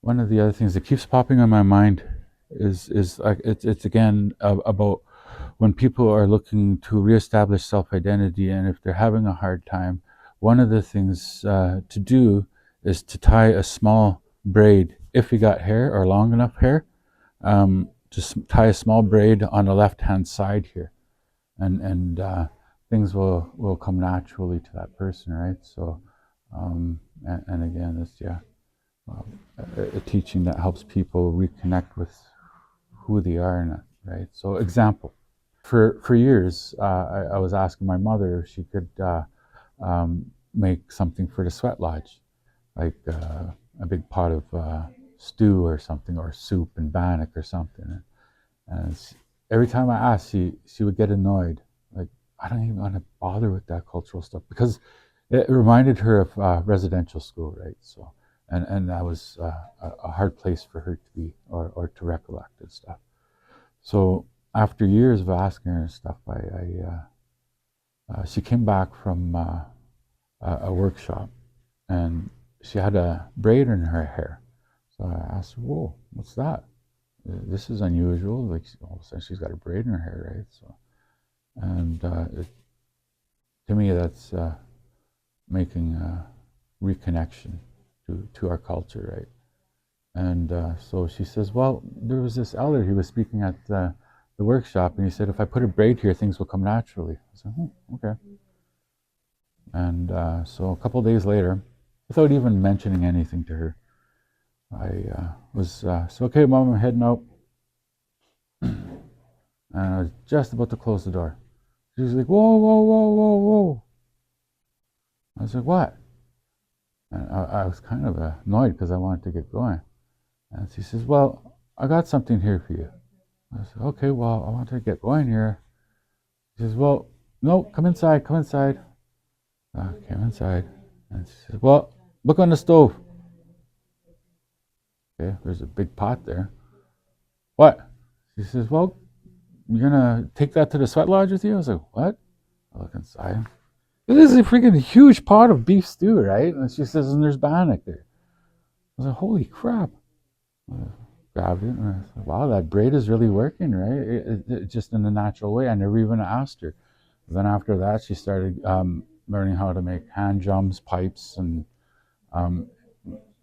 one of the other things that keeps popping on my mind is like it's again about when people are looking to reestablish self-identity, and if they're having a hard time, one of the things to do is to tie a small braid, if you got hair or long enough hair, just tie a small braid on the left hand side here, and things will come naturally to that person, right? So and again, it's a teaching that helps people reconnect with who they are, right? So example, for years, I was asking my mother if she could make something for the sweat lodge, like a big pot of stew or something, or soup and bannock or something. And every time I asked, she would get annoyed. Like, I don't even want to bother with that cultural stuff, because it reminded her of residential school, right? So, and that was a hard place for her to be, or to recollect and stuff. So after years of asking her and stuff, she came back from a workshop, and she had a braid in her hair. So I asked her, "Whoa, what's that? This is unusual." Like, all of a sudden she's got a braid in her hair, right? So, and to me, that's making a reconnection to our culture, right? And so she says, "Well, there was this elder, he was speaking at the workshop, and he said, if I put a braid here, things will come naturally." I said, okay. And so a couple of days later, without even mentioning anything to her, I was, so okay, Mom, I'm heading out. And I was just about to close the door. She was like, "Whoa, whoa, whoa, whoa, whoa." I was like, "What?" And I was kind of annoyed because I wanted to get going. And she says, "Well, I got something here for you." I said, "Okay, well, I want to get going here." She says, "Well, no, come inside, come inside." I came inside, and she says, "Well, look on the stove." Okay, there's a big pot there. "What?" She says, "Well, you're gonna take that to the sweat lodge with you?" I was like, "What?" I look inside. This is a freaking huge pot of beef stew, right? And she says, "And there's bannock there." I was like, "Holy crap." I grabbed it, and I said, "Wow, that braid is really working, right?" It just in a natural way. I never even asked her. Then after that, she started learning how to make hand drums, pipes, and um,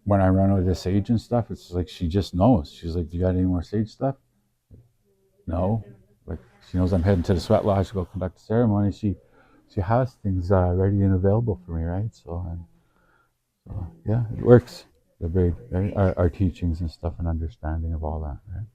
when I run out of sage and stuff, it's like she just knows. She's like, "Do you got any more sage stuff?" No. Like, she knows I'm heading to the sweat lodge to go conduct the ceremony. She has things ready and available for me, right? So yeah, it works. The braid, right? Our teachings and stuff, and understanding of all that, right?